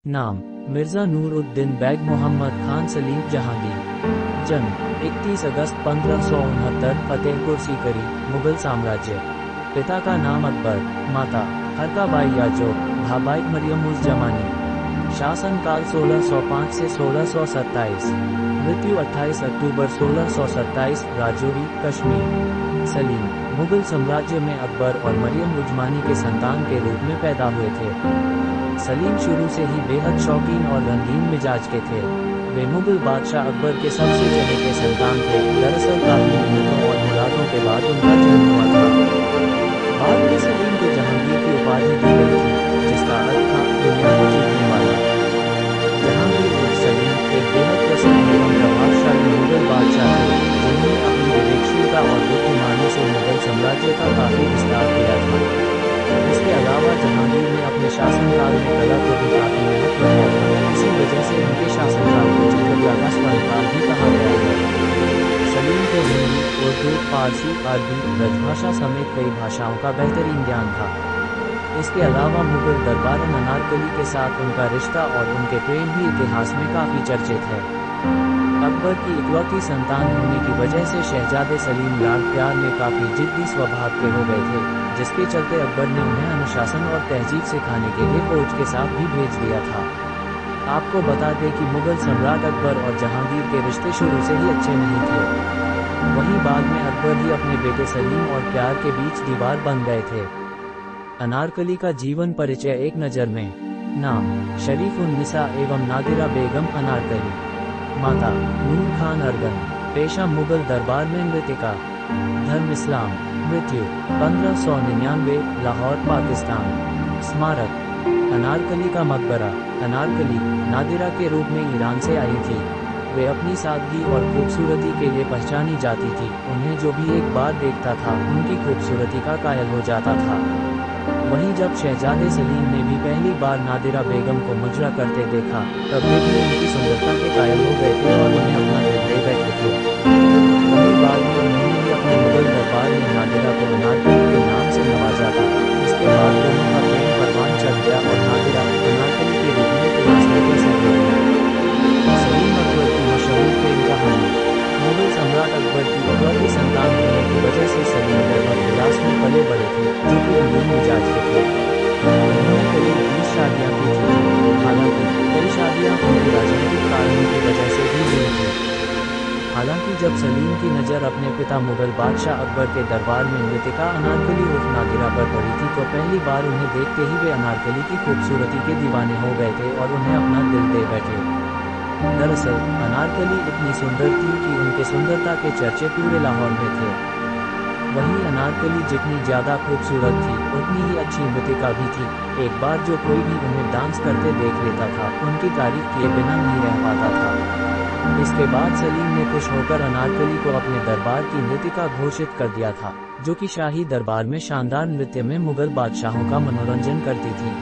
नाम मिर्ज़ा नूर उद्दीन बैग मोहम्मद खान सलीम जहांगीर। जन्म 31 अगस्त 1569 फतेहपुर सीकरी, मुगल साम्राज्य। पिता का नाम अकबर, माता हरकाबाई याजो, भाबाई मरियम उज़ जमानी। शासनकाल 1605 से 1627। मृत्यु 28 अक्टूबर 1627, राजौरी, कश्मीर। सलीम मुगल साम्राज्य में अकबर और मरियम उज़मानी के संतान के रूप में पैदा हुए थे। सलीम शुरू से ही बेहद शौकीन और रंगीन मिजाज के थे। वे मुगल बादशाह अकबर के सबसे चहेते संतान थे। दरअसल काफी उम्मीदों और मुरादों के बाद उनका जन्म हुआ था। बाद में सलीम को जहांगीर की उपाधि दी गई थी, जिसका अर्थ था दुनिया को जीतने वाला। जहांगीर उर्फ सलीम एक बेहद प्रसिद्ध एवं प्रभावशाली मुगल बादशाह थे, जिन्होंने अपनी विवेकशीलता और बुद्धिमानी से मुगल साम्राज्य का काफी विस्तार किया था। इसके अलावा जहांगीर ने अपने शासनकाल में कला को भी काफी महत्व दिया था। इसी वजह से उनके शासनकाल को चित्रकला का स्वर्णकाल भी कहा गया है। सलीम को हिंदी, उर्दू, फारसी, अरबी, ब्रजभाषा समेत कई भाषाओं का बेहतरीन ज्ञान था। इसके अलावा मुगल दरबारन अनारकली के साथ उनका रिश्ता और उनके प्रेम भी इतिहास में काफी चर्चित है। अकबर की इकलौती संतान होने की वजह से शहजादे सलीम लाड प्यार में काफी जिद्दी स्वभाव के हो गए थे, जिसके चलते अकबर ने उन्हें अनुशासन और तहजीब सिखाने के लिए फौज के साथ भी भेज दिया था। आपको बता दें कि मुगल सम्राट अकबर और जहांगीर के रिश्ते शुरू से ही अच्छे नहीं थे। वहीं बाद में अकबर ही अपने बेटे सलीम और प्यार के बीच दीवार बन गए थे। अनारकली का जीवन परिचय एक नज़र में। नाम शरीफ उन निसा एवं नादिरा बेगम अनारकली। माता नूर खान अरगन। पेशा मुगल दरबार में नृत्यिका। धर्म इस्लाम। मृत्यु 1599, लाहौर, पाकिस्तान। स्मारक अनारकली का मकबरा। अनारकली नादिरा के रूप में ईरान से आई थी। वे अपनी सादगी और खूबसूरती के लिए पहचानी जाती थी। उन्हें जो भी एक बार देखता था, उनकी खूबसूरती का कायल हो जाता था। वहीं जब शहजादे सलीम ने भी पहली बार नादिरा बेगम को मुजरा करते देखा, तब वे भी उनकी सुंदरता के कायल हो गए थे और उन्हें अपना दिल दे बैठे थे। वहीं बाद में उन्होंने भी अपने मुगल दरबार में नादिरा को अनारकली के नाम से नवाजा था। इसके बाद दोनों का प्रेम परवान चढ़ गया और नादिरा अनारकली के रूप में इतिहास में प्रसिद्ध हो गई। सलीम अकबर की मशहूर प्रेम कहानी। मुगल सम्राट अकबर की इकलौती संतान होने की वजह से सलीम लगभग विलास में पले बड़े थे, जो कि रंगीन मिजाज के थे। उन्होंने करीब 20 शादियां की थी। हालांकि कई शादियां उनके राजनीतिक कारणों की वजह से भी हुई थी। हालांकि जब सलीम की नज़र अपने पिता मुगल बादशाह अकबर के दरबार में नृत्यिका अनारकली उर्फ नादिरा पर पड़ी थी, तो पहली बार उन्हें देखते ही वे अनारकली की खूबसूरती के दीवाने हो गए थे और उन्हें अपना दिल दे बैठे। दरअसल अनारकली इतनी सुंदर थी कि उनके सुंदरता के चर्चे पूरे लाहौर में थे। वहीं अनारकली जितनी ज़्यादा खूबसूरत थी, उतनी ही अच्छी नृत्यिका भी थी। एक बार जो कोई भी उन्हें डांस करते देख लेता था, उनकी तारीफ किए बिना नहीं रह पाता था। इसके बाद सलीम ने खुश होकर अनारकली को अपने दरबार की नृत्यिका घोषित कर दिया था, जो कि शाही दरबार में शानदार नृत्य में मुगल बादशाहों का मनोरंजन करती थी।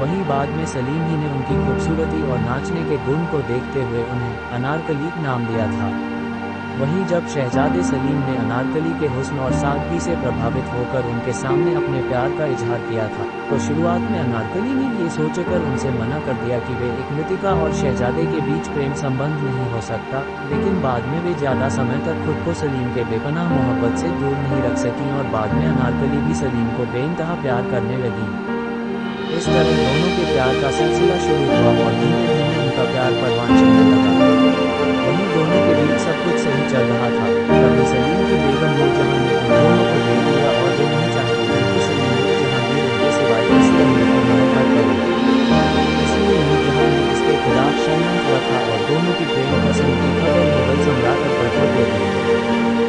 वहीं बाद में सलीम ही ने उनकी खूबसूरती और नाचने के गुण को देखते हुए उन्हें अनारकली नाम दिया था। वहीं जब शहजादे सलीम ने अनारकली के हुस्न और सादगी से प्रभावित होकर उनके सामने अपने प्यार का इजहार किया था, तो शुरुआत में अनारकली ने ये सोचकर उनसे मना कर दिया कि वे एक नृत्यिका और शहजादे के बीच प्रेम संबंध नहीं हो सकता। लेकिन बाद में वे ज़्यादा समय तक खुद को सलीम के बेपनाह मोहब्बत से दूर नहीं रख सकी और बाद में अनारकली भी सलीम को बेइंतहा प्यार करने लगी। इस तरह दोनों के प्यार का सिलसिला शुरू हुआ और धीमे धीमे उनका प्यार परवान चढ़ने लगा। वहीं दोनों के बीच सब कुछ सही चल रहा था, तभी सलीम की बेगम नूरजहां ने उन दोनों को देख लिया और वे नहीं चाहती थी कि सलीम और जहांगीर उनके सिवाय किसी अन्य को मोहब्बत करे। इसलिए नूरजहां ने इसके खिलाफ षड्यंत्र रखा और दोनों की प्रेम प्रसंग की खबर मुगल सम्राट अकबर को दे दी।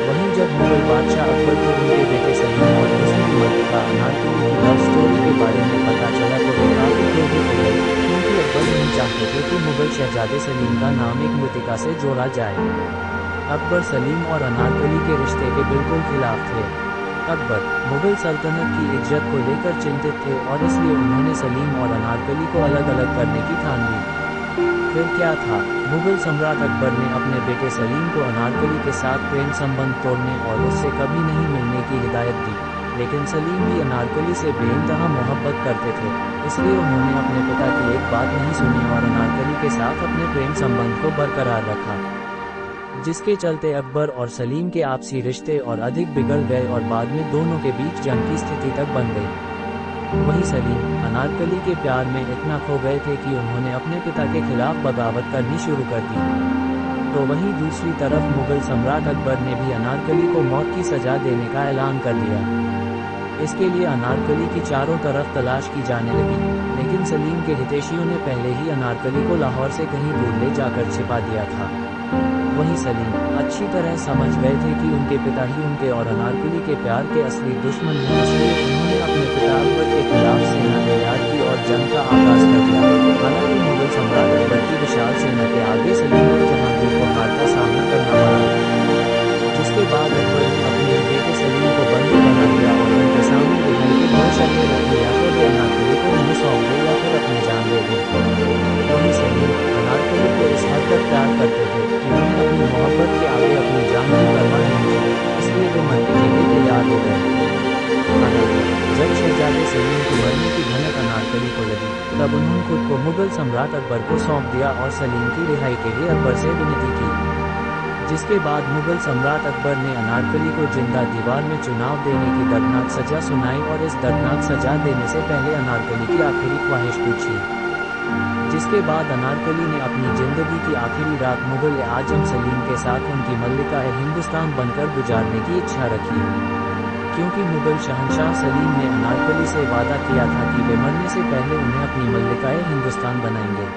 वहीं जब मुगल बादशाह अकबर को उनके बेटे सलीम और उसकी मल्लिका अनारकली की लव स्टोरी के बारे में पता चला, तो वे काफी क्रोधित हो गए, क्योंकि अकबर नहीं चाहते थे कि मुगल शहजादे सलीम का नाम एक नृत्यिका से जोड़ा जाए। अकबर सलीम और अनारकली के रिश्ते के बिल्कुल खिलाफ थे। अकबर मुगल सल्तनत की इज्जत को लेकर चिंतित थे और इसलिए उन्होंने सलीम और अनारकली को अलग अलग करने की ठान ली। फिर क्या था, मुगल सम्राट अकबर ने अपने बेटे सलीम को अनारकली के साथ प्रेम संबंध तोड़ने और उससे कभी नहीं मिलने की हिदायत दी। लेकिन सलीम भी अनारकली से बेइंतहा मोहब्बत करते थे, इसलिए उन्होंने अपने पिता की एक बात नहीं सुनी और अनारकली के साथ अपने प्रेम संबंध को बरकरार रखा, जिसके चलते अकबर और सलीम के आपसी रिश्ते और अधिक बिगड़ गए और बाद में दोनों के बीच जंग की स्थिति तक बन गई। वहीं सलीम अनारकली के प्यार में इतना खो गए थे कि उन्होंने अपने पिता के खिलाफ बगावत करनी शुरू कर दी। तो वहीं दूसरी तरफ मुगल सम्राट अकबर ने भी अनारकली को मौत की सजा देने का ऐलान कर दिया। इसके लिए अनारकली की चारों तरफ तलाश की जाने लगी, लेकिन सलीम के हितैषियों ने पहले ही अनारकली को लाहौर से कहीं दूर ले जाकर छिपा दिया था। वहीं सलीम अच्छी तरह समझ गए थे कि उनके पिता ही उनके और अनारकली के प्यार के असली दुश्मन हैं, इसलिए उन्होंने अपने पिता अकबर के खिलाफ सेना तैयार की और जंग का आगाज कर दिया। हालांकि मुगल सम्राट अकबर की विशाल सेना के आगे सलीम और जहांगीर को हार का सामना करना पड़ा, जिसके बाद अकबर ने अपने बेटे सलीम को बंदी बना लिया और उनके सामने रिहाई की दो शर्तें रखी, या तो वे अनारकली को उन्हें सौंप दे या फिर अपनी जान दे दें। वहीं सलीम अनारकली को इस हद तक प्यार करते थे कि उन्हें अपनी मोहब्बत के आगे अपनी जान की परवाह नहीं थी, इसलिए वे मरने के लिए तैयार हो गए। हालांकि जब शहजादे सलीम की मरने की भनक अनारकली को लगी, तब उन्होंने खुद को मुगल सम्राट अकबर को सौंप दिया और सलीम की रिहाई के लिए अकबर से विनती की, जिसके बाद मुगल सम्राट अकबर ने अनारकली को जिंदा दीवार में चुनाव देने की दर्दनाक सजा सुनाई और इस दर्दनाक सजा देने से पहले अनारकली की आखिरी ख्वाहिश पूछी, जिसके बाद अनारकली ने अपनी जिंदगी की आखिरी रात मुगल आजम सलीम के साथ उनकी मल्लिका हिंदुस्तान बनकर गुजारने की इच्छा रखी, क्योंकि मुगल शहंशाह सलीम ने अनारकली से वादा किया था कि वे मरने से पहले उन्हें अपनी मल्लिका हिंदुस्तान बनाएंगे।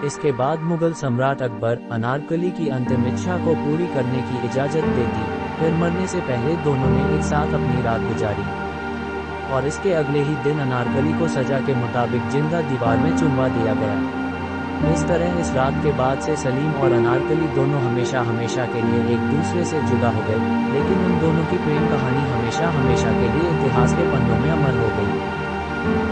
इसके बाद मुगल सम्राट अकबर अनारकली की अंतिम इच्छा को पूरी करने की इजाजत दे दी। फिर मरने से पहले दोनों ने एक साथ अपनी रात गुजारी और इसके अगले ही दिन अनारकली को सजा के मुताबिक जिंदा दीवार में चुनवा दिया गया। इस तरह इस रात के बाद से सलीम और अनारकली दोनों हमेशा हमेशा के लिए एक दूसरे से जुदा हो गए, लेकिन उन दोनों की प्रेम कहानी हमेशा हमेशा के लिए इतिहास के पन्नों में अमर हो गई।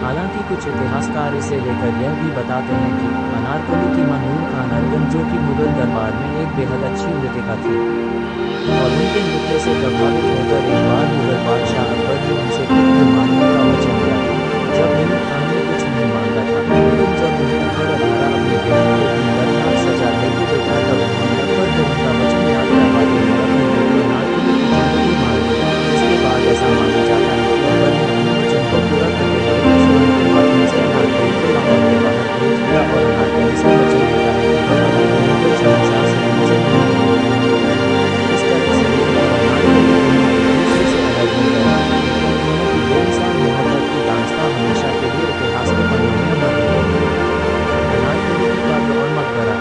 हालांकि कुछ इतिहासकार इसे लेकर यह भी बताते हैं कि अनारकली की मनहूर खान जो कि मुगल दरबार में एक बेहद अच्छी नृत्यिका थी और उनके नृत्य से प्रभावित होकर एक बार मुगल बादशाह अकबर ने उनसे कुछ मांगने का वचन दिया था। जब मुगल खान ने कुछ नहीं मांगा था, लेकिन जब उन्हें अकबर अठारह अपने बेटे को अपनी दर्दनाक सजा देते देखा, तब उन्होंने अकबर को उनका वचन याद करवाते हुए अपने बेटे अनारकली की जिंदगी मांग ली। इसके बाद ऐसा माना जाता है कि अकबर ने अपने वचन को पूरा करते हुए सोने के माध्यम से अनारकली को लाहौर के बाहर भेज दिया और अनारकली से वचन देता है कि वह अपने मुगल शहंशाह सलीम से मिलेगी। इस तरह सलीम और अनारकली एक दूसरे से अलग हो गए, लेकिन दोनों की बेमिसाल मोहब्बत की दास्तां हमेशा के लिए इतिहास के पन्नों में अमर रहेगी। अनारकली की कब्र और मकबरा।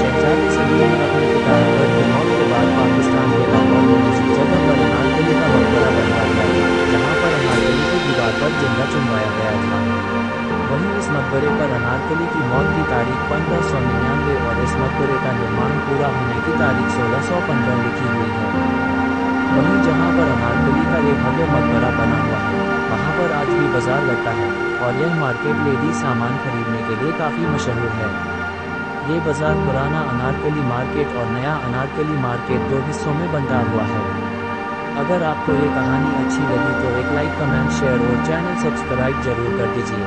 शहजादे सलीम ने अपने पिता अकबर की मौत के बाद पाकिस्तान के लाहौर में किसी जगह पर अनारकली का मकबरा बनवा दिया, जहाँ पर अनारकली को दीवार पर जिंदा चुनवाया गया था। वहीं इस मकबरे पर अनारकली की मौत की तारीख 1599 और इस मकबरे का निर्माण पूरा होने की तारीख 1615 लिखी हुई है। वहीं जहां पर अनारकली का एक भव्य मकबरा बना हुआ है, वहां पर आज भी बाजार लगता है और यह मार्केट लेडीज सामान खरीदने के लिए काफ़ी मशहूर है। ये बाजार पुराना अनारकली मार्केट और नया अनारकली मार्केट दो हिस्सों में बंटा हुआ है। अगर आपको ये कहानी अच्छी लगी तो एक लाइक, कमेंट, शेयर और चैनल सब्सक्राइब जरूर कर दीजिए।